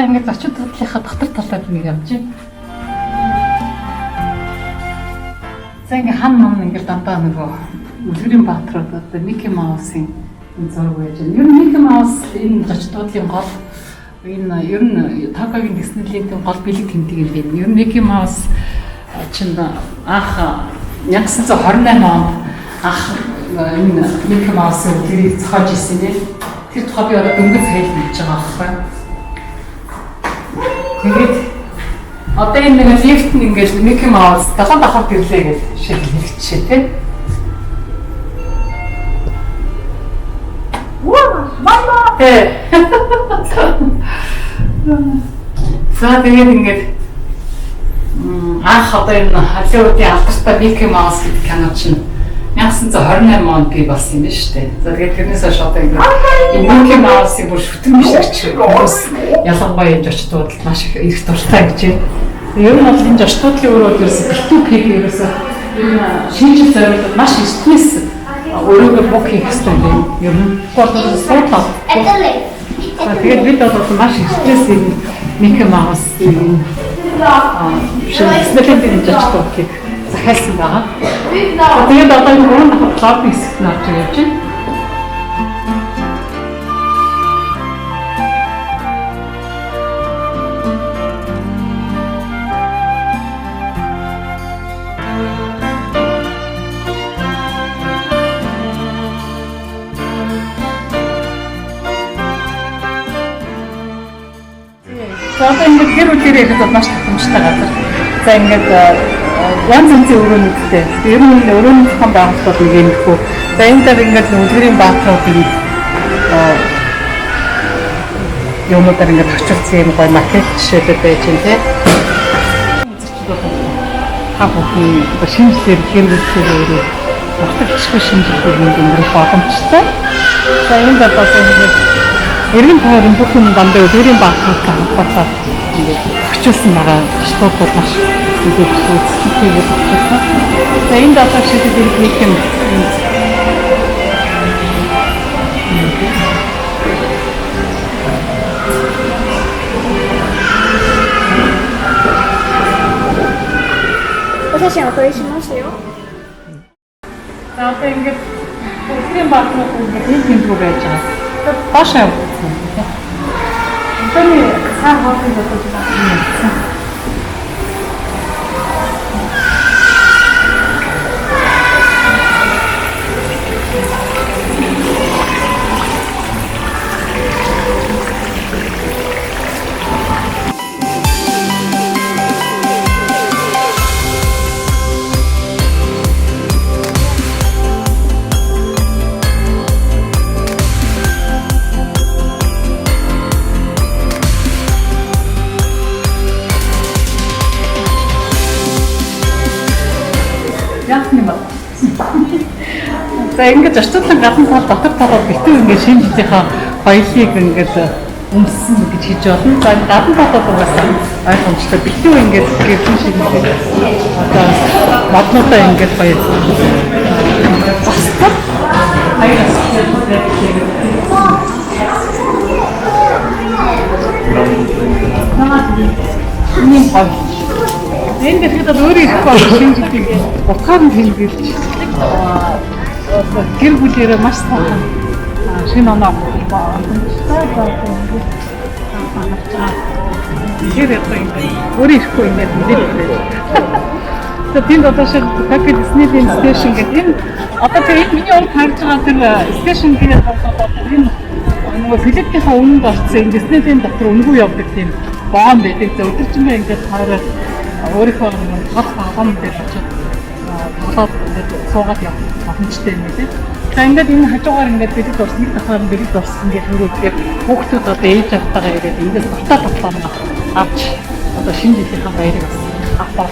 ингээд зочин бодлынхаа дотор талаад нэг явж байна. За ингээд хан мам ингээд дандаа нөгөө үлгэрийн баатрууд одоо Мики Маусын зураг байж байна. Ер нь Мики Маус энэ зочин бодлын гол энэ ер нь Токиогийн Диснейленд гол бэлэг тэмдэг юм байна. Ер нь Мики Маус чинь анх 1928 онд анх энэ Мики Маусын үлгэрийг зохиож ирсэн нэ. Тэр тухай би одоо дөнгөж хэлж мэдж байгаа байхгүй. Тэгээд одоо энэ нэг лифт нь ингээд Мики Маус дахин дахин гэрлээ гэж шийдэлчихээ тийм. Мама. За тэгээд ингээд анх одоо энэ Холливуудын алдартай Мики Маус гэдэг кино чинь 1928 онд бий болсон юм шүү дээ. За тэгээд тэрнээс хойш одоо ингээд Мики Маусыг бүр шүтэн бишгч ялангуяа энэ зочдууд маш их дуртай гэж байна. Ер нь бол энэ зочдуудын өөрөө ерөөсө битүү пиг ерөөсө энэ шинжил зорилгод маш стресс өөрөөгөө бүх хийх хэрэгтэй юм. Ер нь бол суудлаа. Тэгээд бид бол маш стресс Мики Маус шинжилгээний зочдуудыг захиалсан байгаа. Тэгээд одоо энэ гурван дахь клуб хэсэгт нь орж явж байна. За одоо ингээд гэр бүл дээр ихэд маш тохиомжтой газар. За ингээд янз янзын өрөөнүүдтэй. Ер нь өрөөний зохион байгуулалт нэг юм хөө. За энэ дээр ингээд үлгэрийн баатруудын юмудаар ингээд очирсан юм гоё макет жишээлүүд байж байна тийм. Хаа бүхэн шинжилгээр гэр бүлээр өөрөө багтчихгүй шинжилгээ ингээд боломжтой. За энэ дээр бас ингээд эргэн тойрон бүхэн дандаа үлгэрийн баатруудтай холбоотой ингээд очилсан байгаа стопууд маш тэгээд үзүүлэлтийг өгсөн. За энэ дата шийдэл нэг юм.私はお取りしますよ。За одоо ингээд үлгэрийн баатрууд ингээд энэ тэмдэг байж байгаа. Баашаа явуулсан. Тэний цаа хоолыг бодож байгаа. За ингээд зочдлон гадна тал дотор талаар битүү ингээд шинжилгээнийхээ хоёлыг ингээд өмссөн гэж хийж болно. За гадна талаар угаасаа ойлгомжтой битүү ингээд гэрхэн шинжилгээ одоо моднуудаа ингээд хоёр бастар аяас нэг хол энэ дэхэд өөрөө их баг шинжилгээ утгаар нь хэлбэлж гэр бүлээрээ маш сайн шинэ оноо өөрөө ихгүй ингээд мэдээлэл. За тэнд одоо шиг Tokyo Disneyland Station гэдэг энэ одоо тэр миний урд харж байгаа тэр station гэдэг болохоор энэ нөгөө Филиппинийнхаа өмнөд орсон энэ Disneyland дотор өнгөө явдаг тийм боон байдаг. За өдөржингөө ингээд хараад өөрийнхөө хот хагам дээр очиж болоод суугаад явах боломжтой юм тийм. За ингээд энэ хажуугаар ингээд бэлэг орсон, нэг дахаар бэлэг орсон гэх хэрэгээр хүүхдүүд одоо ээж автагаа ирээд ингээд батаа батлаа авч одоо шинэ жилийнхаа баярыг авах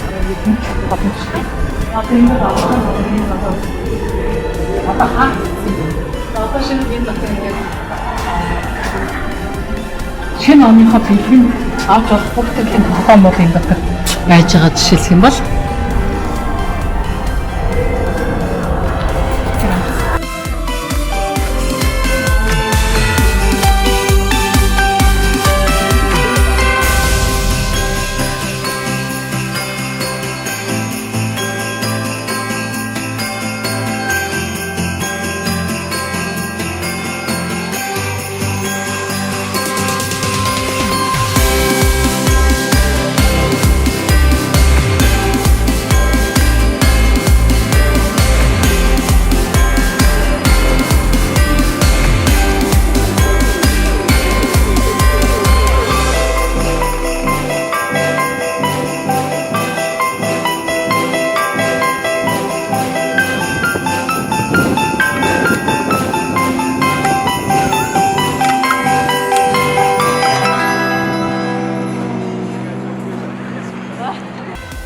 боломжтой. Одоо ингээд одоо хаа одоо шинэ энэ дотор ингээд шинэ оныхоо бэлэг авч болох хүүхдүүдийн хогоомод энэ дотор байж байгаа жишээлх юм бол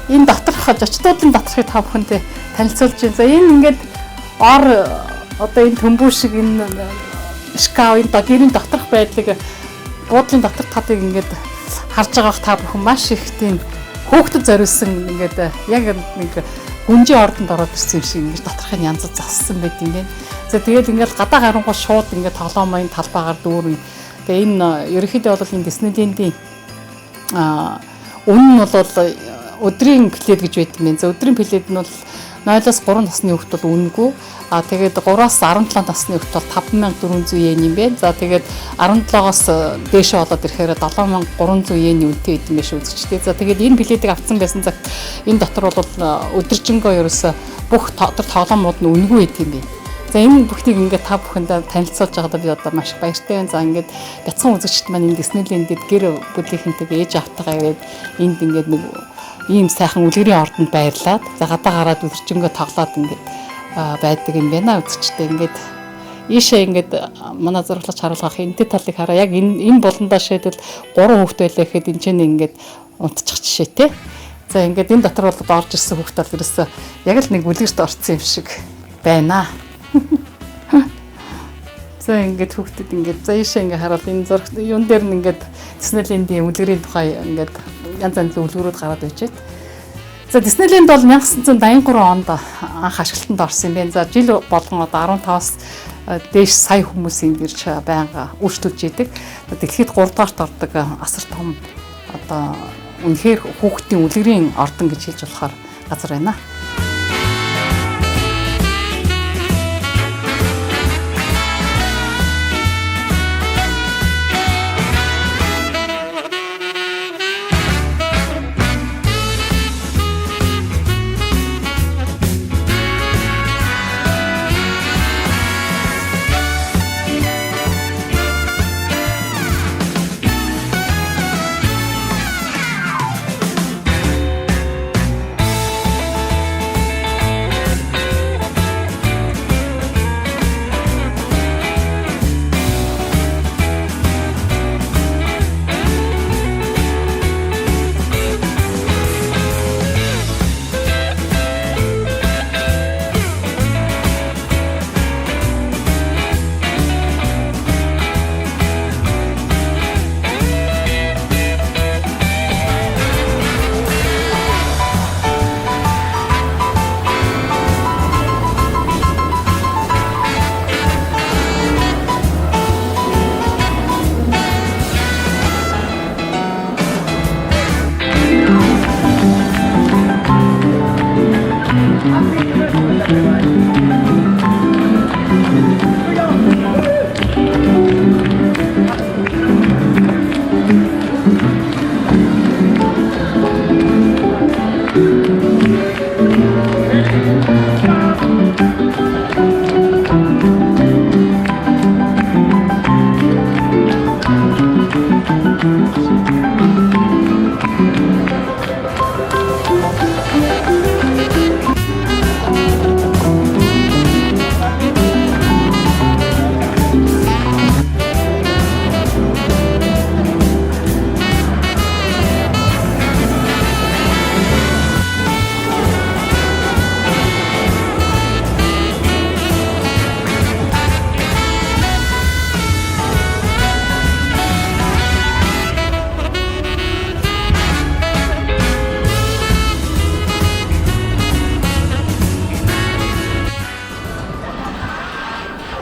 энэ доторх зочдуудын доторхыг та бүхэндээ танилцуулж байна. За энэ ингээд ор одоо энэ төмбүү шиг энэ шкаф энэ гэрийн доторх байдлыг буудлын доторх татыг ингээд харж байгаах та бүхэн маш их тийм хөөгдөд зориулсан ингээд яг нэг гүнжийн ордонд ороод ирсэн юм шиг ингээд доторхын янзад зассан байт юм байна. За тэгээд ингээд гадаа гарангуй шууд ингээд тоглоомын талбайгаар дүүрэн. Тэгээ энэ ерөнхийдөө бол энэ Диснейлэндийн үнэ нь бол өдрийн плед гэж байдаг юм. За өдрийн плед нь бол 0-3 насны хүүхэд бол үнэгүй. Тэгээд 3-аас 17 насны хүүхэд бол 5400 йен юм байна. За тэгээд 17-оос дээшээ болоод ирэхээр 7300 йений үнэтэй идэм биш үзэгчтэй. За тэгээд энэ билетийг авсан байсан цагт энэ дотор бол өдөржингөө ерөөсө бүх тоглоомууд нь үнэгүй идэм юм байна. За энэ бүхнийг ингээд та бүхэнд танилцуулж байгаад би одоо маш их баяртай байна. За ингээд бяцхан үзэгчд маань энэ Диснейлендэд гэр бүлийнхэнтэйгээ ээж автайгаа ирээд энд ингээд нэг ийм сайхан үлгэрийн ордонд байрлаад за гадаа гараад өдөржингөө тоглоод ингээд байдаг юм байна үзэгчтэй. Ингээд ийшээ ингээд манай зураглагч харуулгах энэ талыг хараа. Яг энэ болондоо шийдэл 3 хүүхэд байлаа гэхэд энэ ч ингээд унтчих жишээ те. За ингээд энэ дотор бол орж ирсэн хүүхэд бол ерөөсөө яг л нэг үлгэрт орсон юм шиг байна. За ингээд хүүхдэд ингээд за ийшээ ингээд хараад энэ зураг юун дээр нь ингээд Диснейлэндийн үлгэрийн тухай ингээд янз янзын үлгэрүүд гараад байж байна. За Диснейленд бол 1983 онд анх ашиглалтанд орсон юм байна. За жил болгон одоо 15-аас дээш сая хүмүүс энд ирж байнга үйлчлүүлж идэг. Дэлхийд 3 дугаарт ордог асар том одоо үнэхээр хүүхдийн үлгэрийн ордон гэж хэлж болохоор газар байна.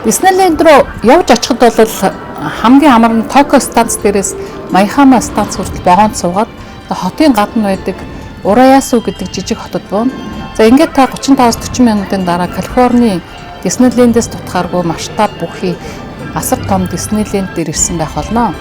Диснейленд руу явж очиход бол хамгийн амар нь Токио станц дээрээс Майхама станц хүртэл вагонд суугаад хотын гадна байдаг Ураясу гэдэг жижиг хотод буун. За ингээд та 35-40 минутын дараа Калифорни Диснейлендээс тутахааргүй масштаб бүхий асар том Диснейленд дээр ирсэн байх болно.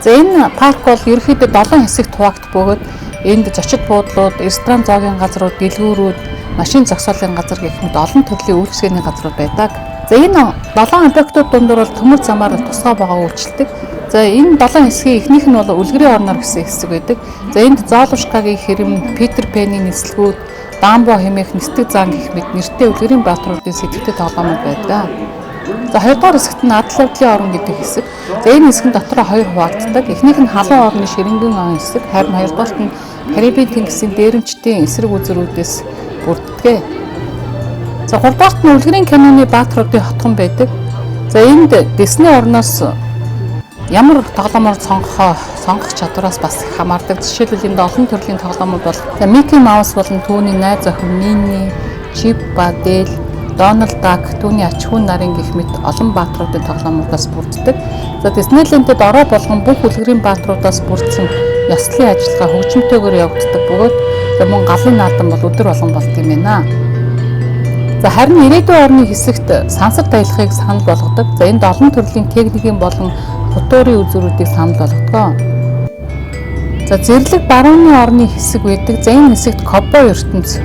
За энэ парк бол ерөнхийдөө 7 хэсэгт хуваагдах бөгөөд энд зочид буудлууд, ресторан, зоогийн газрууд, дэлгүүрүүд, машин зогсоолын газар гэх мэт олон төрлийн үйлчлэгээний газрууд байдаг. За энэ 7 объектууд дундуур бол төмөр замаар тусгай байгаа үйлчлдэг. За энэ 7 хэсгийн эхнийх нь бол үлгэрийн орноор гэсэн хэсэг байдаг. За энд Зоолушкагийн хэрэм, Питер Пэний нислэгүүд, Дамбо хэмээх нисдэг зан гэх мэт нэртэй үлгэрийн бааtruудын сэтгэлтэй тоглоомууд байдаг. За хоёрдугаар хэсэгт нь адал явдлын орон гэдэг хэсэг. За энэ хэсэг нь дотроо хоёр хуваагддаг. Эхнийх нь халуун орны ширэнгэн он хэсэг, харин хоёрдугаарт нь Карибын тэнгисийн дээрэмчдийн эсрэг үзрүүдээс бүрддэг. За гуравдугаарт нь Үлгэрийн киноны баатруудын хотхон байдаг. За энд Дисней орноос ямар тоглоомоор сонгох чадвараас бас их хамаардаг. Жишээлбэл энд олон төрлийн тоглоомууд бол Микки Маус болон түүний найз охин Минни, Чип ба Дейл, Дональд Дак, түүний аж ахуйн нарын гэх мэт олон баатруудын тоглоомуудаас бүрддэг. За Диснейлэндэд ороо болгон бүх Үлгэрийн баатруудаас бүрдсэн ёслолын ажиллагаа хөгжимтэйгээр явагддаг бөгөөд мөн галын наадам бол өдөр болгон болд юм байна. За харин ирээдүйн орны хэсэгт сансар таялахыг санал болгодог. За энд олон төрлийн техникийн болон футурын үзүүрүүдийг санал болгодог. За зэрлэг барууны орны хэсэг байдаг. За энэ хэсэгт ковбой ертөнц,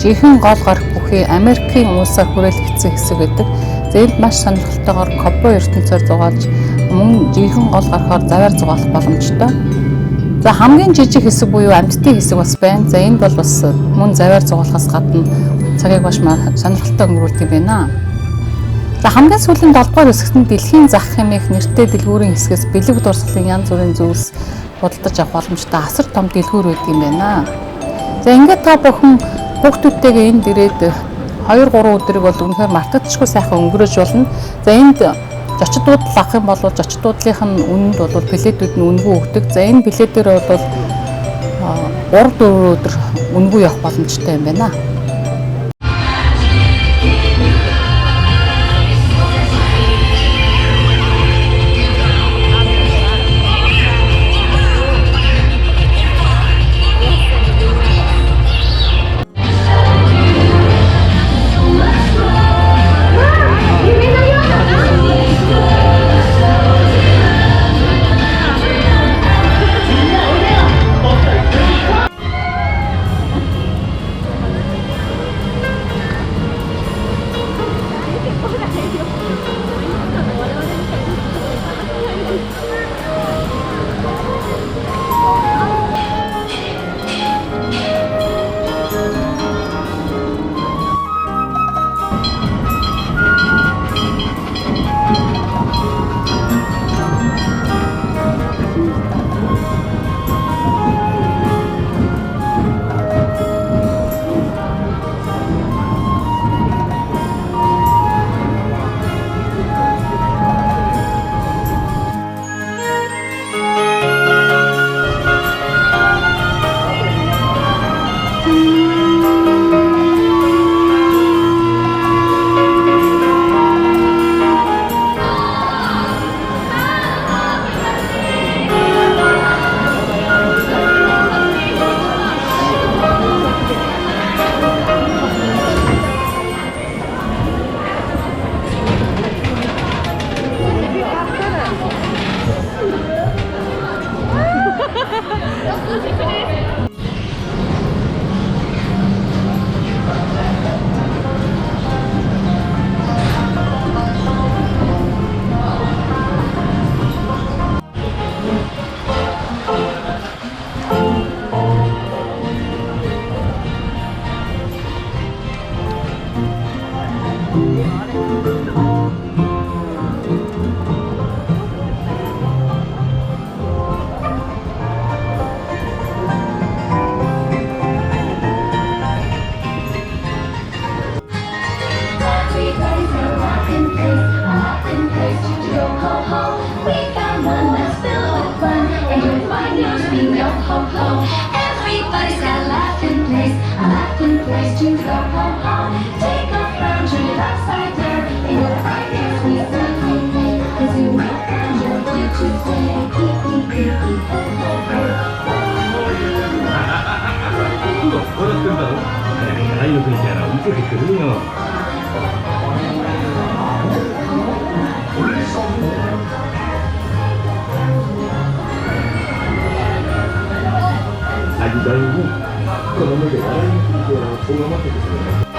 жинхэнэ гол гарах бүхий Америкийн улсаар хүрээлэгдсэн хэсэг байдаг. За энд маш сонирхолтойгоор ковбой ертөнцөөр зугаалж мөн жинхэнэ гол гарахаар заваар зугаалах боломжтой. За хамгийн жижиг хэсэг буюу амьтдын хэсэг бас байна. За энд бол бас мөн заваар зугаалахаас гадна цагийг маш сонирхолтой өнгөрүүлдэг юм байна. За хамгийн сүүлийн 7 дугаар хэсэгт нь дэлхийн зах хэмээх нэртэй дэлгүүрийн хэсгээс бэлэг дурслын янз бүрийн зүйлс худалдаж авах боломжтой асар том дэлгүүр байдаг юм байна. За ингээд та бүхэн хүүхдүүдтэйгээ энд ирээд 2-3 өдрийг бол үнэхээр мартагдчихгүй сайхан өнгөрөөж болно. За энд зочдууд авах юм бол зочдуудлынх нь үнэнд бол билетүүд нь үнэгүй өгдөг. За энэ билетээр бол 3-4 өдөр үнэгүй явах боломжтой юм байна. Everybody's got a laughing place to go home. Take a frown, turn it upside down, and you'll find there's we say, 'cause you will find your way today. 아이로 그러잖아. 이렇게 그러면 아주 넓고 그 너무 좋아요. 동남아 쪽에서.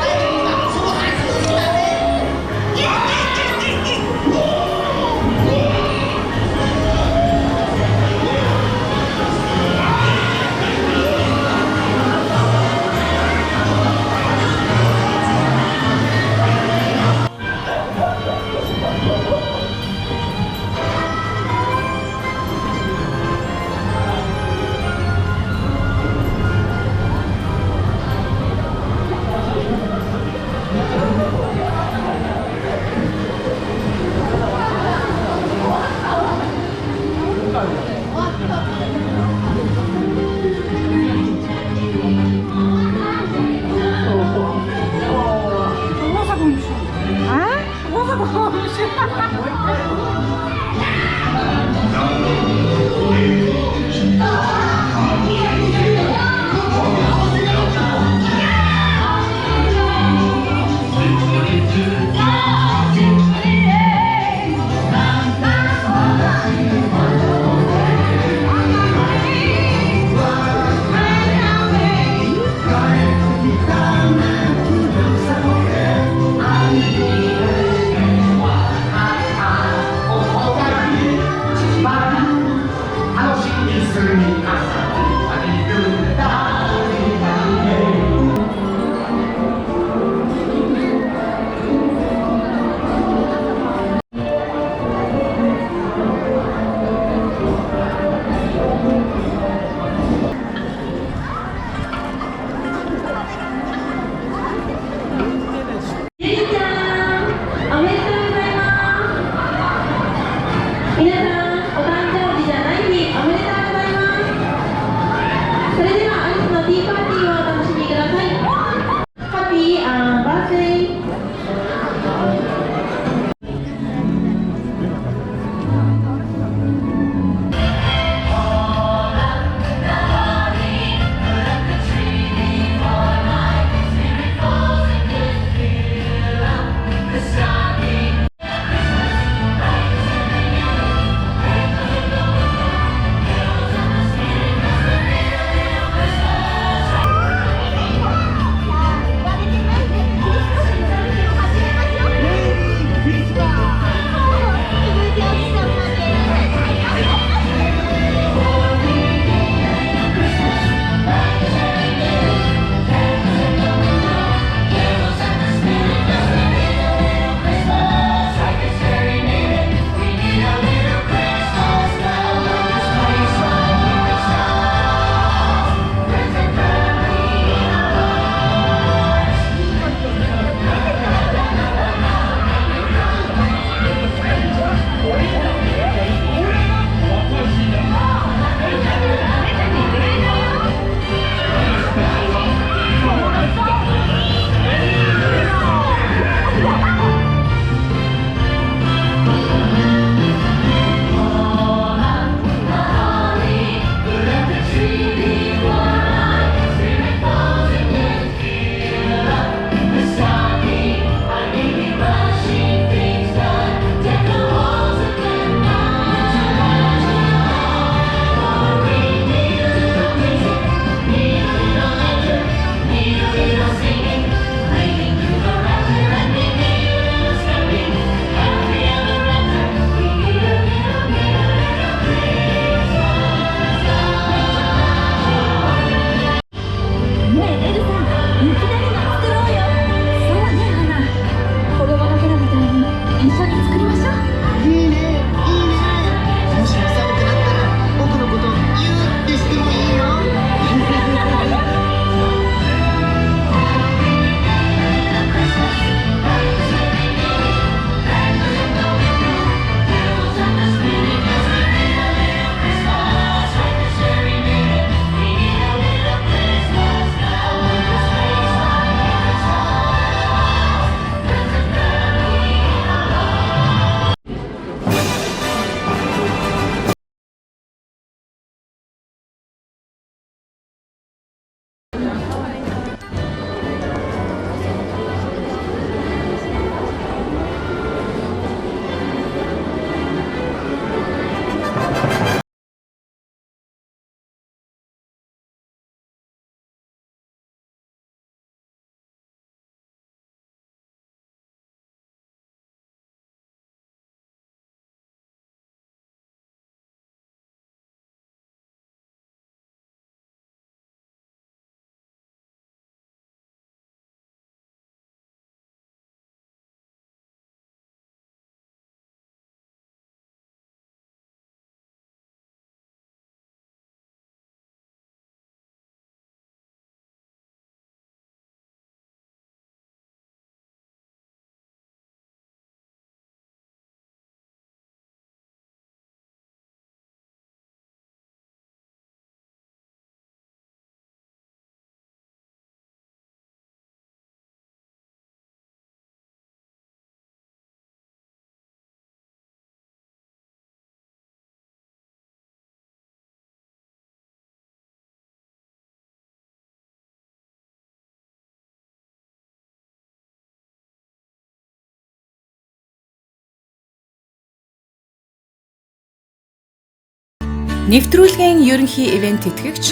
Нэвтрүүлгийн ерөнхий ивент тэтгэгч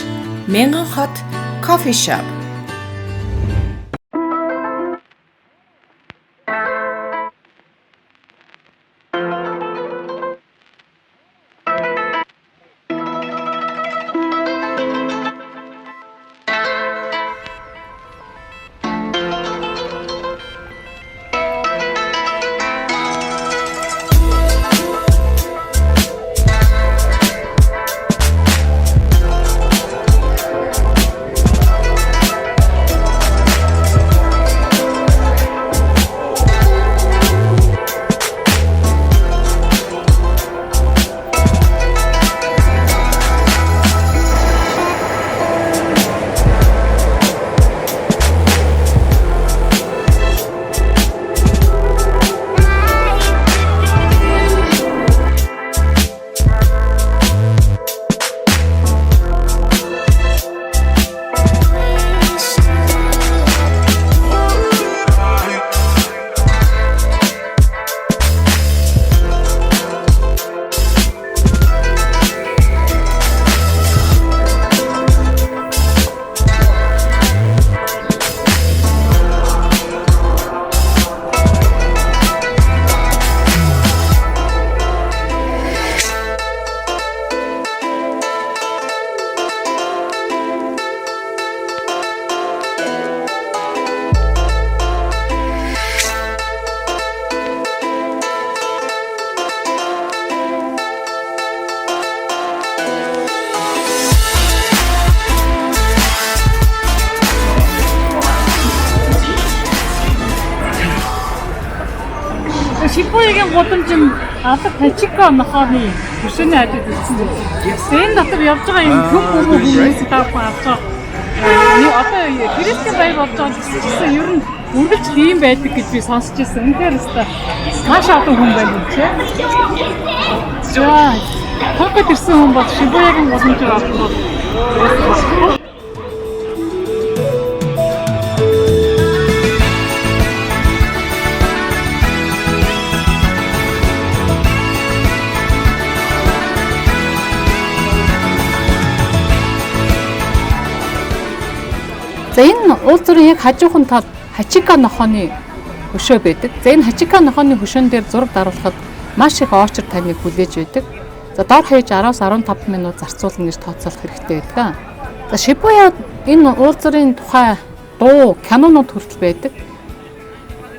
Мянган хот кофе шоп. Шибуягийн гудамж нь алга Тачика нохооны хөшөөний ажил үзсэн байна. Энэ дотор явж байгаа юм көп хүмүүс таахгүй авч байгаа. Одоо Христийн баяр болж байгаа гэсэн ер нь үргэлж ийм байдаг гэж би сонсч байсан. Үнэхээр өстой маш олон хүн байна юм чи. За Токиод ирсэн хүн бол Шибуягийн гудамжаар авах бол За энэ уул зүрийн яг хажуухан тал Хачика нохооны хөшөө байдаг. За энэ Хачика нохооны хөшөөн дээр зураг даруулахад маш их очер таныг хүлээж байдаг. За доор хаяж 10-15 минут зарцуулна гэж тооцоолох хэрэгтэй байдаг. За Шибуя энэ уул зүрийн тухай дуу кинонууд хүртэл байдаг.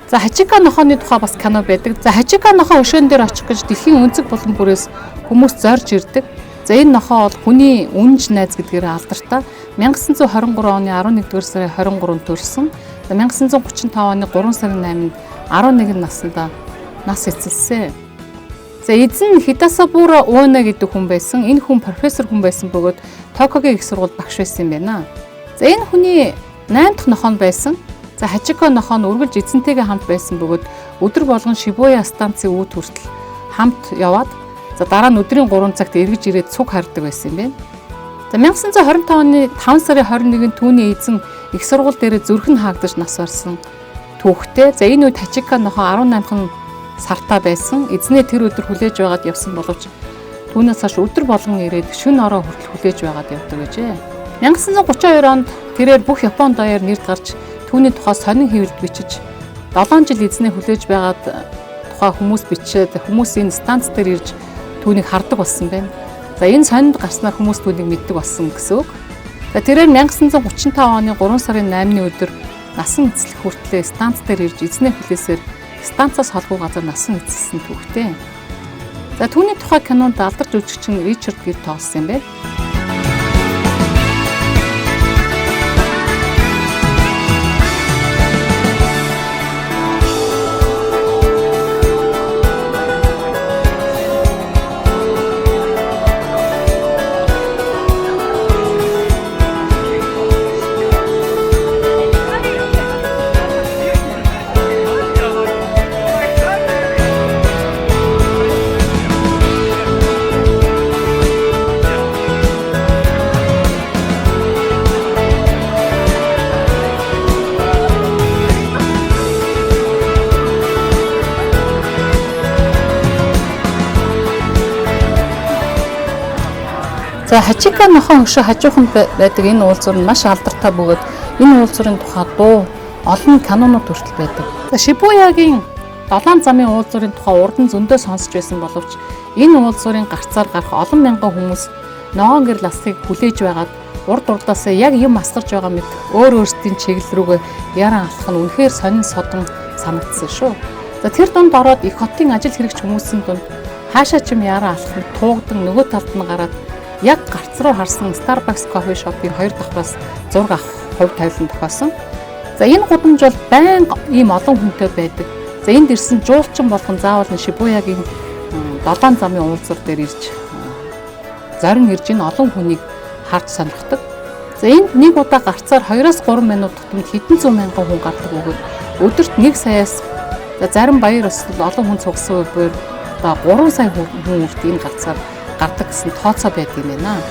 За Хачика нохооны тухай бас кино байдаг. За Хачика нохоо хөшөөн дээр очих гэж дэлхийн өнцөг булан бүрээс хүмүүс зорж ирдэг. За энэ нохоо бол хүний үнж найз гэдгээр алдартай. 1923 оны 11-р сарын 23-нд төрсөн. За 1935 оны 3 сарын 8-нд 11 наснда нас эцэлсэн. За эзэн Хидасабура Уона гэдэг хүн байсан. Энэ хүн профессор хүн байсан бөгөөд Токиогийн их сургуульд багш байсан юм байна. За энэ хүний 8 дахь нохоо байсан. За Хачика нохоо нь үргэлж эзэнтэйгээ хамт байсан бөгөөд өдөр болгон Шибуя станцын үүд хүртэл хамт яваад за дараа нь өдрийн 3 цагт эргэж ирээд цуг хардаг байсан юм байна. За 1925 оны 5 сарын 21-нд түүний эзэн их сургууль дээр зүрхэн хаагдаж нас барсан түүхтэй. За энэ үед Хачика нохоо 18 сартаа байсан. Эзнээ тэр өдөр хүлээж байгаад явсан боловч түүнээс хойш өдөр болгон ирээд шөнө ороо хүртэл хүлээж байгаад явдаг гэжээ. 1932 онд тэрээр бүх Японы даяар нэрд гарч түүний тухай сонин хэвлэлд бичиж 7 жил эзнээ хүлээж байгаад тухай хүмүүс бичээд хүмүүс энэ станц дээр ирж түүнийг хардаг болсон байна. За энэ сонинд гарснаар хүмүүс түүнийг мэддэг болсон гэсэн үг. За тэрээр 1935 оны 3 сарын 8-ны өдөр насан эцлэх хүртлээр станц дээр ирж эзнээ хүлээсээр станцаас холгүй газар насан эцэлсэн түүхтэй. За түүний тухай кинонд алдарч жүжигчин Ричард Гир тоглосон юм байна. За Хачика нохоо хөшөө хажууханд байдаг энэ уулзуур нь маш алдартай бөгөөд энэ уулзуурын тухай дуу олон кинонууд хүртэл байдаг. За Шибуягийн 7 замын уулзуурын тухай урд нь зөндөө сонсч байсан боловч энэ уулзуурын гарцаар гарах олон мянган хүмүүс ногоон гэр ласхыг хүлээж байгаад урд урдаасаа яг юм асгарч байгаа мэт өөр өөрсдийн чиглэл рүүгээ яран алхах нь үнэхээр сонин содон санагдсан шүү. За тэр дунд ороод их хотын ажил хэрэгч хүмүүсийн дунд хаашаа ч юм яран алхах нь туугдан нөгөө талд нь гараад яг гарц руу харсан Starbucks coffee shop-ийн 2 давхраас зураг авах хувь тавилан тохиосон. За энэ гудамж бол байнга ийм олон хүнтэй байдаг. За энд ирсэн жуулчин болгон заавал нь Шибуягийн 7 замын уулзуур дээр ирж зарим ирж энэ олон хүнийг харж сонирхдаг. За энд нэг удаа гарцаар 2-3 минут тутамд хэдэн зуун мянган хүн гардаг бөгөөд өдөрт 1 саяас зарим баяр ёслол олон хүн цугсан үеэр 3 сая хүн үрт энэ гарцаар гардаг гэсэн тооцоо байдаг юм байна.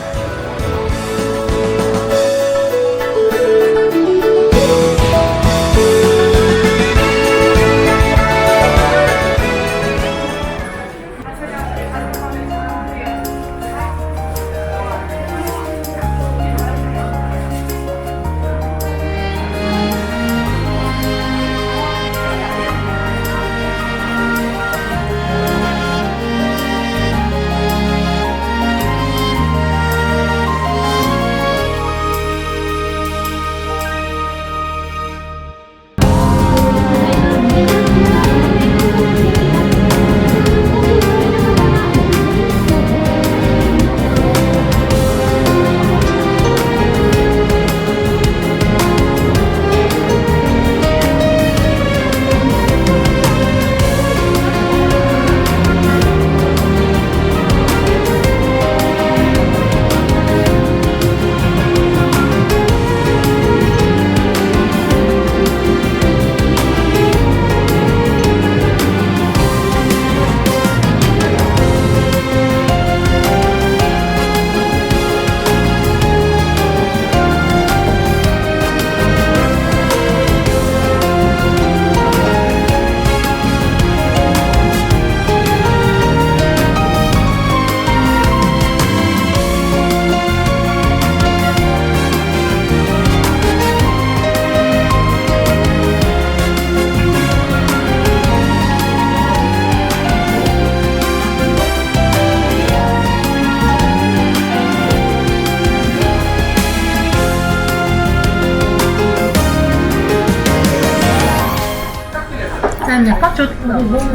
Японууд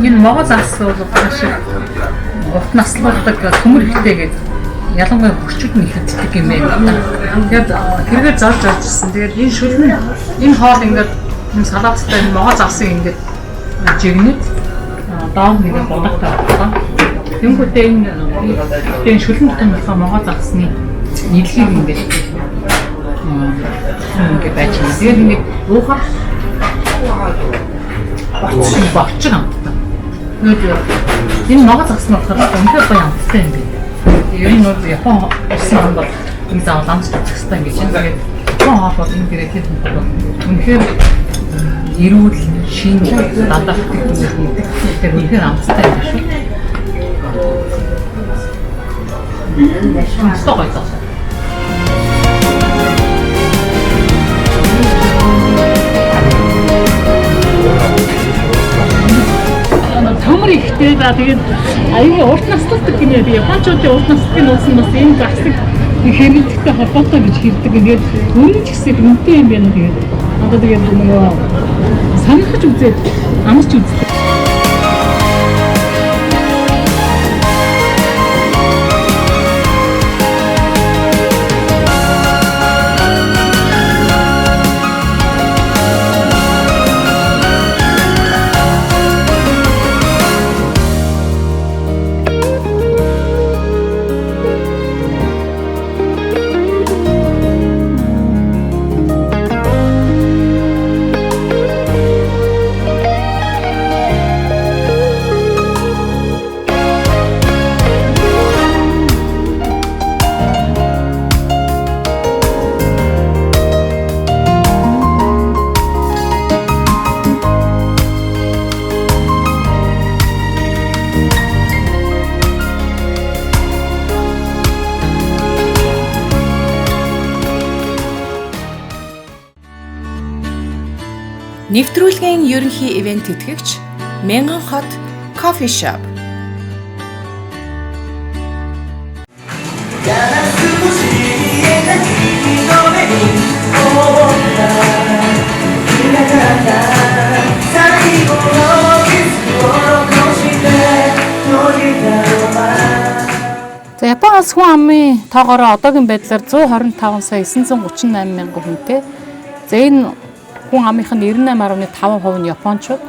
энэ Монгол арс бол маш урт наслуулдаг төмөр ихтэйгээд ялангуяа хүчүүд нь ихэддэг юм байна. Тэгээд хэрэгээр зорж ирсэн. Тэгээд энэ шүлэн энэ хоол ингээд энэ салааттай энэ Монгол арсын ингээд жигнэт даав нэг бодогтой байна. Тэнгүүтээ энэ шүлэн дотор болохоор Монгол арсны нийлхийг ингээд байж байна. Тэгээд ингээд уухаар багч амттай. Энэ Монгол загас нь болохоор үнэхээр гоё амттай юм байна. Ер нь бол Япон ирсэн хүн бол энэ заавал амт загастай гэж юм. Тэгээд Япон хоол бол энэ дээрээ хэд хүн бол үнэхээр эрүүл, шинэ, дандаа гэдэг тэр үнэхээр амттай юм шүү. Сонстоо гоё зас. Төмөр ихтэй да тэгээд аюулгүй урт наслуулдаг гинэ би Япончуудын урт наслын нууц нь бас энэ гарсаг хэрэглэдэгтэй холбоотой гэж хэлдэг. Тэгээд өмнө ч гэсэн үнэтэй юм байна. Тэгээд одоо тэгээд нөгөө санахж үзээд амарч үздэг. Нэвтрүүлгийн ерөнхий ивент тэтгэгч Мянган хот кофе шоп. За Япон улс хүн амын тоогоороо одоогийн байдлаар 125 сая 938 мянган хүнтэй. За энэ хүн амынх нь 98.5% нь Япончууд,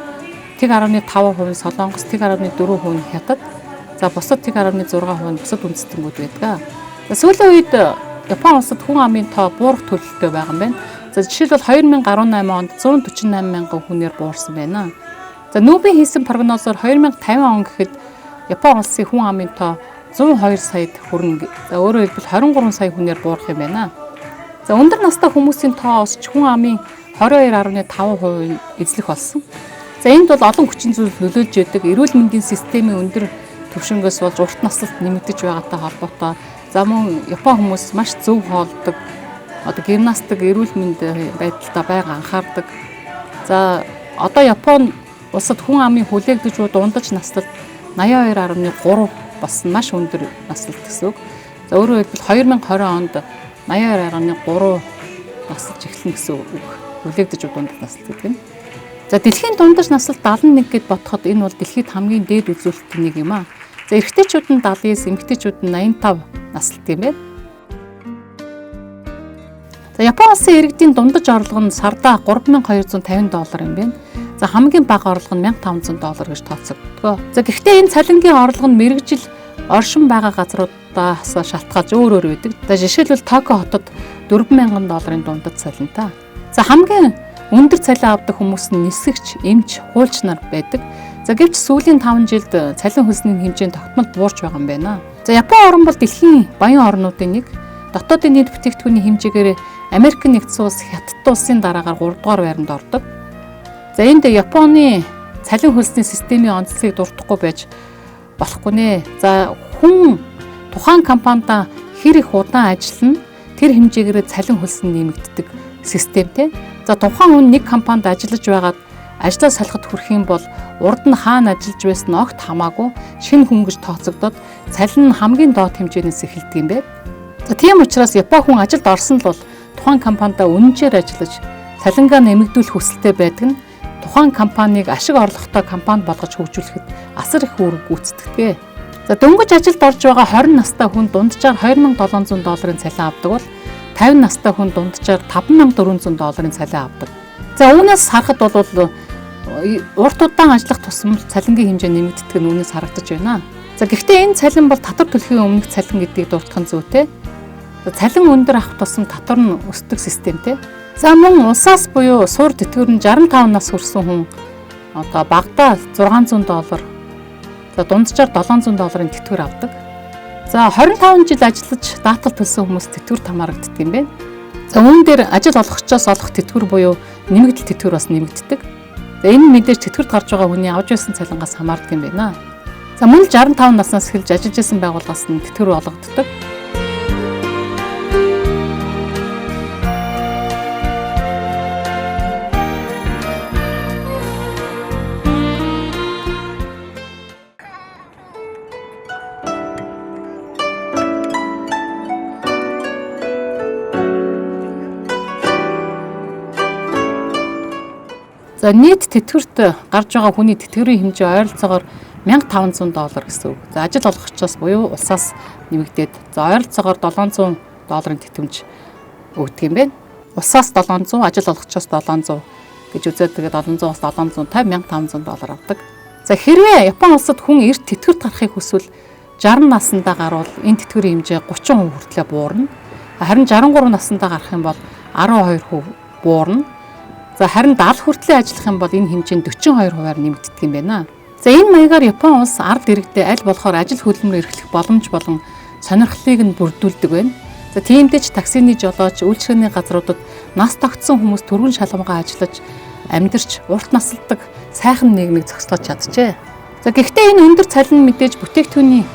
1.5% нь Солонгос, 1.4% нь Хятад. За бусад 1.6% нь бусад үндэстнүүд байдаг. За сүүлийн үед Япон улсад хүн амын тоо буурах төлөвтэй байгаа юм байна. За жишээлбэл 2018 онд 148 мянган хүнээр буурсан байна. За Нүб-ийн хийсэн прогнозоор 2050 он гэхэд Япон улсын хүн амын тоо 102 саяд хүрнэ. За өөрөөр хэлбэл 23 сая хүнээр буурах юм байна. За өндөр настай хүмүүсийн тоо өсч хүн амын 22.5% эзлэх болсон. За энд бол олон хүчин зүйл нөлөөлж яадаг эрүүл мэндийн системийн өндөр түвшингээс болж урт наслалт нэмэгдэж байгаатай холбоотой. За мөн Япон хүмүүс маш зөв хоолдог, одоо гимнастик эрүүл мэнд байдалтай байнга анхаардаг. За одоо Япон улсад хүн амын хүлээгдэж буй дундаж наслалт 82.3 болсон маш өндөр наслалт гэсэн үг. За өөрөөр хэлбэл 2020 онд 82.3 наслж эхэлнэ гэсэн үг. Хүлээгдэж буй дундаж наслалт гэдэг нь. За дэлхийн дундаж наслалт 71 гэд бодоход энэ бол дэлхийд хамгийн дээд үзүүлэлтийн нэг юм аа. За эрэгтэйчүүд нь 79, эмэгтэйчүүд нь 85 наслалт юм байна. За Япон улсын иргэдийн дундаж орлого нь сардаа $3,250 юм байна. За хамгийн бага орлого нь $1,500 гэж тооцогддог. За гэхдээ энэ цалингийн орлого нь мэргэжил оршин байгаа газруудаас шалтгаалж өөр өөр байдаг. За жишээлбэл Токио хотод $4,000 дундаж цалинтай. За хамгийн өндөр цалин авдаг хүмүүс нь нисгэгч, эмч, хуульч нар байдаг. За гэвч сүүлийн 5 жилд цалин хөлсний хэмжээ тогтмол буурч байгаа юм байна. За Япон орн бол дэлхийн баян орнуудын нэг. Дотоодын нийт бүтээгдэхүүний хэмжээгээр Америк нэгдсэн улс, Хятад улсын дараагаар 3 дугаар байранд ордог. За энд Японы цалин хөлсний системийн онцлогийг дуртахгүй байж болохгүй нэ. За хүн тухайн компанида хэр их удаан ажиллана тэр хэмжээгээр цалин хөлс нь нэмэгддэг системтэй. За тухайн хүн нэг компанид ажиллаж байгаад ажлаа салахад хүрэх юм бол урд нь хаана ажиллаж байсан нь огт хамаагүй шинэ хүн гэж тооцогдоод цалин нь хамгийн доод хэмжээнээс эхэлдэг юм байна. За тийм учраас Япон хүн ажилд орсон л бол тухайн компанида үнэнчээр ажиллаж цалингаа нэмэгдүүлэх хүсэлтэй байдаг нь тухайн компанийг ашиг орлоготой компани болгож хөгжүүлэхэд асар их үүрэг гүйцэтгэдэг. За дөнгөж ажилд орж байгаа 20 настай хүн дунджаар $2,700 цалин авдаг бол 50 настай хүн дунджаар $5,400 цалин авдаг. За үүнээс харахад бол урт удаан ажиллах тусам цалингийн хэмжээ нэмэгддэг нь үүнээс харагдаж байна. За гэхдээ энэ цалин бол татвар төлөхийн өмнөх цалин гэдгийг дурдах нь зүйтэй. Цалин өндөр авах тусам татвар нь өсдөг системтэй. За мөн улсаас буюу суур тэтгэвэр нь 65 нас хүрсэн хүн одоо багадаа $600, за дунджаар $700 тэтгэвэр авдаг. За 25 жил ажиллаж даатгал төлсөн хүмүүс тэтгэвэр хамаарагддаг юм байна. За үүн дээр ажил олгогчоос олох тэтгэвэр буюу нэмэгдэл тэтгэвэр бас нэмэгддэг. За энэ мэдээж тэтгэврт гарч байгаа хүний авч байсан цалингаас хамаардаг юм байна. За мөн 65 наснаас эхэлж ажиллаж байсан байгууллагаас нь тэтгэвэр олгогддог. За нийт тэтгэврт гарч байгаа хүний тэтгэврийн хэмжээ ойролцоогоор $1,500 гэсэн үг. За ажил олгогчоос буюу улсаас нэмэгдээд за ойролцоогоор $700 тэтгэмж өгдөг юм байна. Улсаас 700, ажил олгогчоос 700 гэж үзээд тэгээд 700-аас 750 $1,500 авдаг. За хэрвээ Япон улсад хүн эрт тэтгэврт гарахыг хүсвэл 60 наснда гарвал энэ тэтгэврийн хэмжээ 30% хүртлээр буурна. Харин 63 наснда гарах юм бол 12% буурна. За харин 70 хүртлийн ажиллах юм бол энэ хэмжээ нь 42%-аар нэмэгддэг юм байна. За энэ маягаар Япон улс ард иргэдэд аль болохоор ажил хөдөлмөр эрхлэх боломж болон сонирхлыг нь бүрдүүлдэг байна. За тиймдээ ч таксины жолооч, үйлчилгээний газруудад нас тогтсон хүмүүс төргөн шалгамгаа ажиллаж амьдарч урт насалдаг сайхан нийгмийг зохицуулж чаджээ. За гэхдээ энэ өндөр цалин мэдээж бүтээгдэхүүний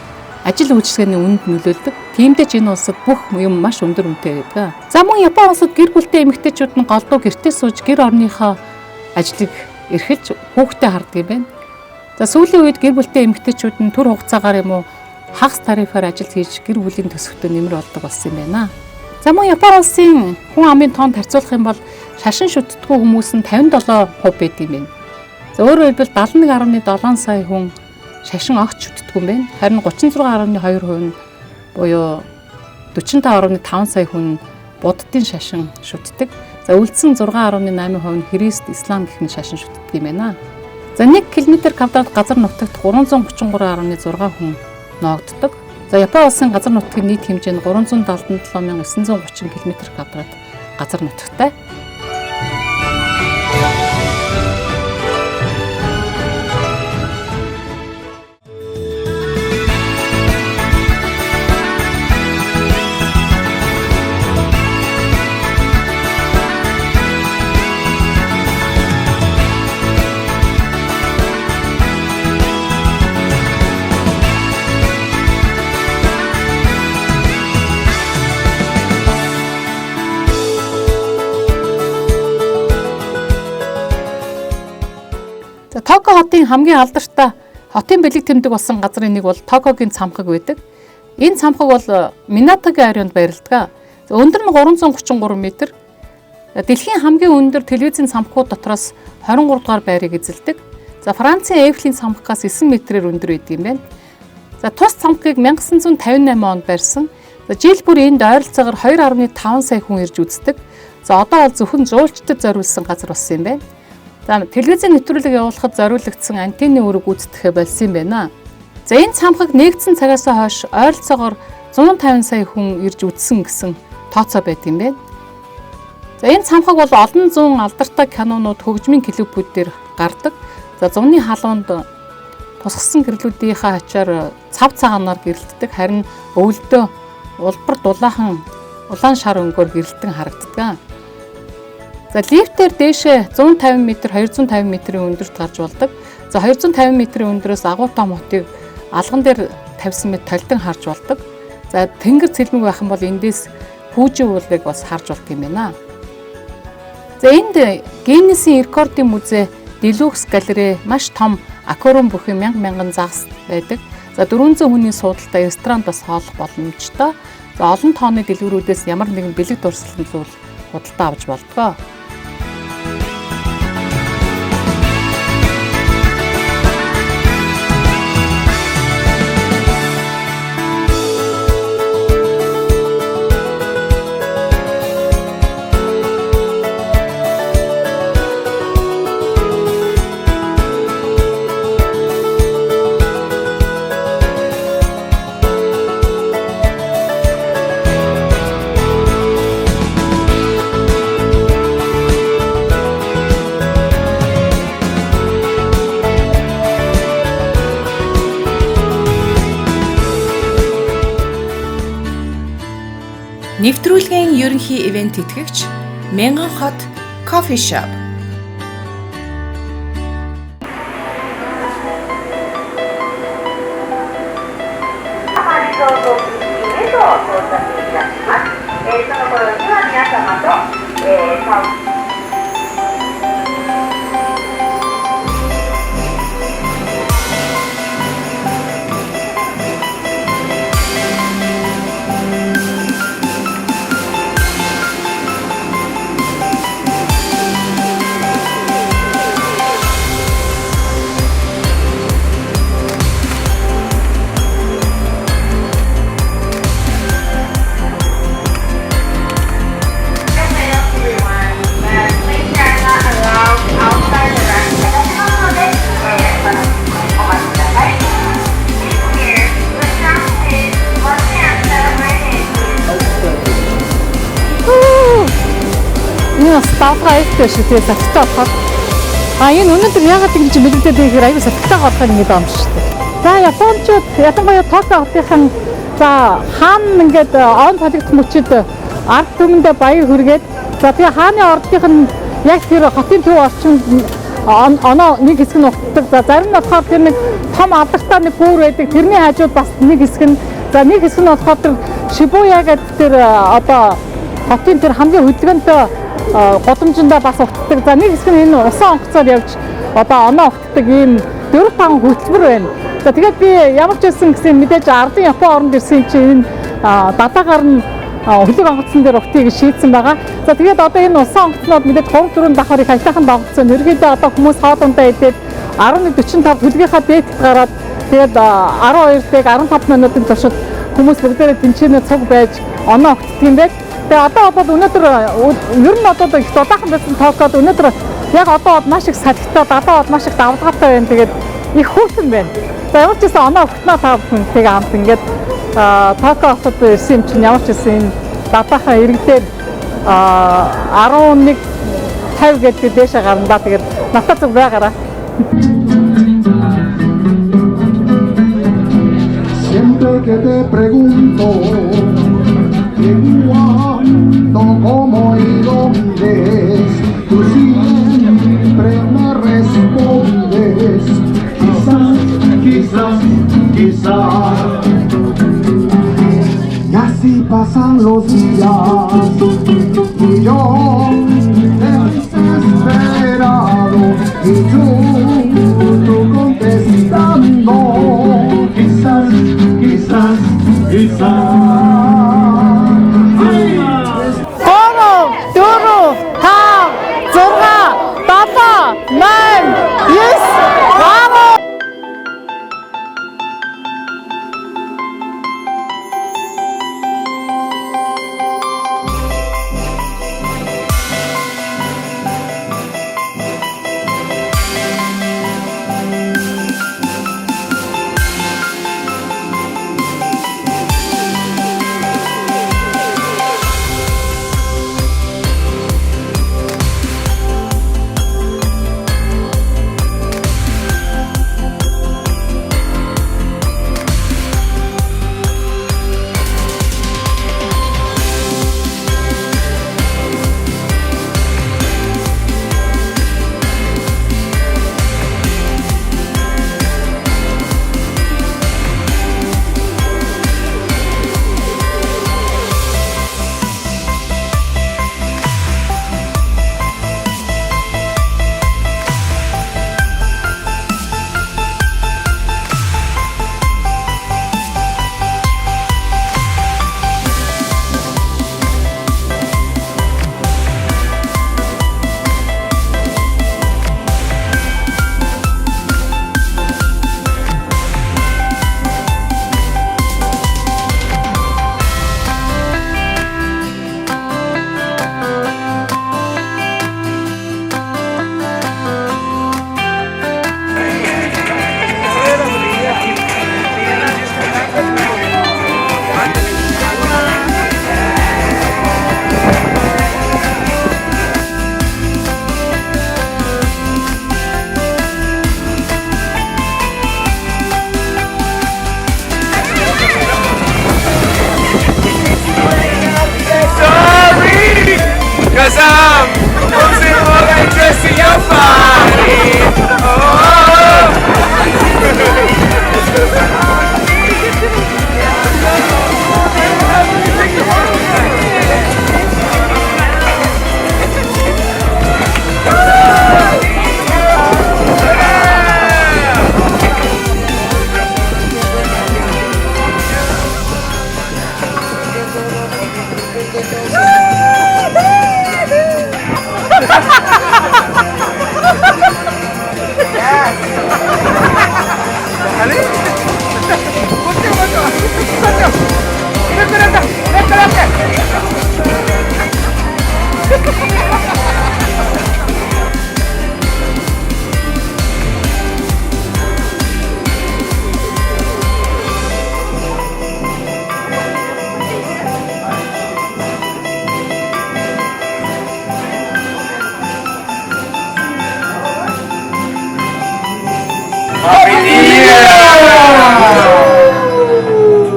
ажил үйлчилгээний үнэнд нөлөөлдөг. Тиймдээ ч энэ улсад бүх юм маш өндөр үнэтэй байдаг. За мөн Япон улсад гэр бүлтэй эмэгтэйчүүд нь голдуу гэртээ сууж гэр орныхоо ажлыг эрхэлж хүүхдээ харддаг юм байна. За сүүлийн үед гэр бүлтэй эмэгтэйчүүд нь түр хугацаагаар юм уу хагас тарифаар ажил хийж гэр бүлийн төсөвтөө нэмэр болдог болсон юм байна. За мөн Япон улсын хүн амын тоонд харьцуулах юм бол шашин шүтдэггүй хүмүүс нь 57% байд юм байна. За өөрөөр хэлбэл 71.7 сая хүн шашин огт шүтдэггүй юм байна. Харин 36.2% нь буюу 45.5 сая хүн буддын шашин шүтдэг. За үлдсэн 6.8% нь христ, ислам гэх мэт шашин шүтдэг юм байна. За 1 км² газар нутагт 333.6 хүн ноогддог. За Япон улсын газар нутгийн нийт хэмжээ нь 377,930 км² газар нутагтай. Токио хотын хамгийн алдартай хотын бэлэг тэмдэг болсон газрын нэг бол Токиогийн цамхаг байдаг. Энэ цамхаг бол Минатогийн аренд байрладаг. Өндөр нь 333 м. Дэлхийн хамгийн өндөр телевизийн цамхгууд дотроос 23 дугаар байрыг эзэлдэг. За Францын Эйфелийн цамхгаас 9 м-ээр өндөр байдаг юм байна. За тус цамхгийг 1958 онд барьсан. За жил бүр энд ойролцоогоор 2.5 сая хүн ирж үздэг. За одоо бол зөвхөн жуулчдад зориулсан газар болсон юм байна. За телевизийн нэвтрүүлэг явуулахад зориулагдсан антенны үүрэг гүйцэтгэхэ болсон юм байна. За энэ цамхаг нэгдсэн цагаас хойш ойролцоогоор 150 сая хүн ирж үзсэн гэсэн тооцоо байт юм байна. За энэ цамхаг бол олон зуун алдартай кинонууд, хөгжмийн клипүүдээр гардаг. За зуны халуунд тусгасан гэрлүүдийнхээ ачаар цав цагаанаар гэрэлтдэг. Харин өвөлдөө улбар дулаахан улаан шар өнгөөр гэрэлтэн харагддаг. За лифтээр дээшээ 150 м, 250 м-ийн өндөрт гарч болдог. За 250 м-ийн өндөрөөс агуутаа мотыг алган дээр тавьсан мэт толдон харж болдог. За тэнгэр цэлмэг байх юм бол эндээс пүүжин уулыг бас харж болдог юм байна. За энд Гиннесийн рекордын музей Делюкс галерей маш том аквариум бүхэн мянган загас байдаг. За 400 хүний суудалтай ресторанд бас хооллох боломжтой. За олон тооны дэлгүүрүүдээс ямар нэгэн бэлэг дурсгалын зүйл худалдаа авч болдог. Нэвтрүүлгийн ерөнхий ивент тэтгэгч Мянган хот кофе шоп. Стафрайт шигтэй саттай болохоор энэ өнөөдөр яагаад ингэж мэлэгдээд байхээр аюу саттай болохыг ингэ даа юм шүү дээ. За японочууд ялангуяа Токио хотын за хаана ингээд он толигдох мөчид ард түмэндээ баяр хүргээд за тэгээ хааны ордынх нь яг тэр хотын төв орчинд оноо нэг хэсэг нь утдаг. За зарим нь болохоор тэр нэг том алдартай нэг гүүр байдаг. Тэрний хажууд бас нэг хэсэг нь за нэг хэсэг нь болохоор тэр Шибуя гэдэг тэр одоо хотын тэр хамгийн хөдөлгөөнтэй годомжиндаа бас угтдаг. За нэг хэсэг нь энэ усан онгоцоор явж одоо оноо угтдаг ийм 4-5 хөтөлбөр байна. За тэгээд би ямар ч байсан гэсэн мэдээж ардын Япон оронд ирсэн чинь энэ дадаагаар нь хөлөг онгоцсон дээр угтыг шийдсэн байгаа. За тэгээд одоо энэ усан онгоцнууд мэдээд 3-4 давхарыг хайтаахан онгоцсон. Ерөнхийдөө одоо хүмүүс хоолундаа идээд 11:45 хөдгийнхаа дээтэд гараад тэгээд 12-д 15 минутын туршид хүмүүс бүгдээрээ тэнцэнэ цуг байж оноо угтдаг юм байна. Тэгээ одоо өнөөдөр ер нь одоо их дулаахан байсан тоокод өнөөдөр яг одоо маш их салхитай, одоо маш их давлгаатай байна. Тэгээд их хүүхэн байна. За ямар ч гэсэн оноо угтнаа та бүхэн тэгээ хамт ингээд токо хотод ирсэн юм чинь ямар ч гэсэн энэ дадаахан иргэдээр 11:50 гэдэг дээшээ гарна да. Тэгээд натаа зүг байгаараа. Siempre que te pregunto que cuándo, cómo y dónde, tú siempre me respondes, quizás, quizás, quizás. Y así pasan los días y yo desesperado y tú contestando, quizás, quizás, quizás. Cause I'm losing all interest in your body. ¡Happy New Year!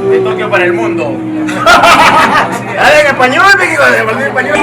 De Tokio para el mundo. Dale en español, México, en español.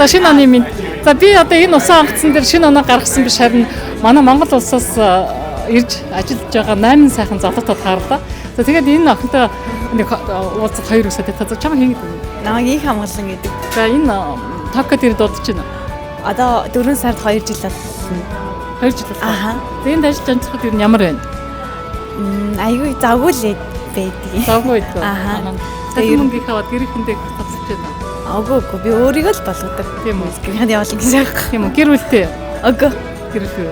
За шинэ оны минь. За би одоо энэ усан онгоцон дээр шинэ оноо гаргасан биш харин манай Монгол улсаас ирж ажиллаж байгаа 8 сайхан залуутад харлаа. За тэгээд энэ охинтой нэг уулзах 2 өсөд та чам хийгээд байна. Намайг их хамгаалсан гэдэг. За энэ Токиод ирээд дуудаж байна. Одоо 4 сард 2 жил болсон. 2 жил болсон. Аха. Тэгээд ажил амжихад юу ямар байна? Айгүй завгүй л байдаг. Завгүй байдаг. Аха. Тэгээд мөнгө их аваад гэр хүндээ тасч байна. Агуу би өөрийгөө л болгодог. Тийм үү. Гэрхэнд явуулна гэсэн юм. Тийм үү. Гэр бүлтэй. Агуу. Гэр бүлтэй.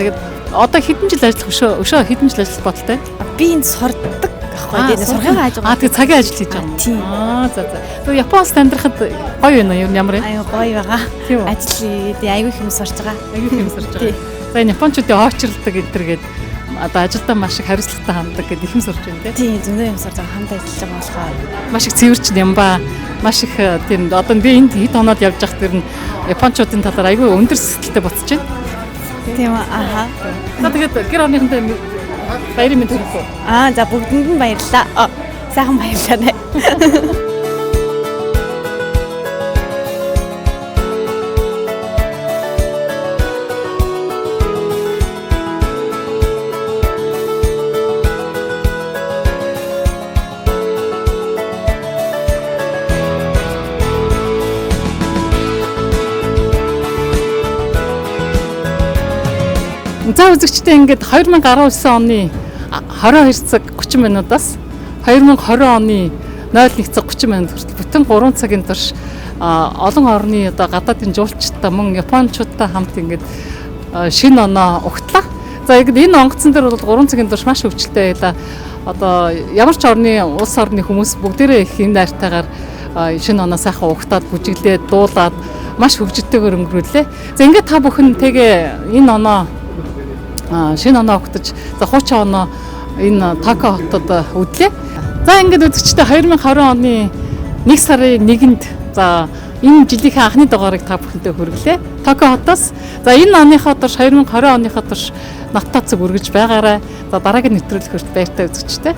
Тэгээд одоо хэдэн жил ажиллах өшөө хэдэн жил ажиллах бодолтой? Би энд сурдаг аахгүй. Тэгээд сургуулийн ажил. Тэгээд цагийн ажил хийж байгаа юм. Тийм. За. Тэгээд Японоос амьдрахад гоё байна уу? Ямар вэ? Айгүй гоё байгаа. Тийм үү. Ажил айгүй хэм сурч байгаа. Айгүй хэм сурч байгаа. За энэ японочдын очрлдог энтергээд одоо ажилдаа маш их хариуцлагатай ханддаг гэдэг ихэм сурч байна тийм зөндөө юм сурж байгаа хамт ажиллаж байгаа болохоор маш их цэвэрч юм ба маш их тийм одоо би энд хэд хоноод явж байхад тэр нь японочдын талаар айгүй өндөр сэтгэлтэй буцаж байна. Тийм аа. За тэгээд гэр орныхонтой баярын мэнд хүргэв. За бүгдэнд нь баярлалаа. Сайхан баярлалаа. За үзэгчтэй ингээд 2019 оны 22 цаг 30 минутаас 2020 оны 01 цаг 30 минут хүртэл бүтэн 3 цагийн турш олон орны одоо гадаадын жуулчтай мөн японочдтой хамт ингээд шинэ оноо угтлаа. За ингээд энэ онгоцон дээр бол 3 цагийн турш маш хөвчлөлтэй байлаа. Одоо ямар ч орны улс орны хүмүүс бүгдээрээ их энэ найртайгаар шинэ оноо сайхан угтаад бүжиглээд дуулаад маш хөвжөлтэйгээр өнгөрүүлээ. За ингээд та бүхэнтэйгээ энэ оноо шинэ оноо өгтөж за хуучин оноо энэ Токио хотод үдлээ. За ингээд үзэгчтэй 2020 оны 1 сарын 1-нд за энэ жилийнхээ анхны дугаарыг та бүхэнтэй хүргэлээ. Токио хотоос за энэ оныхоо турш 2020 оныхоо турш Натоцог үргэж байгаарай. За дараагийн нэвтрүүлэг хүртэл баяртай үзэгчтэй.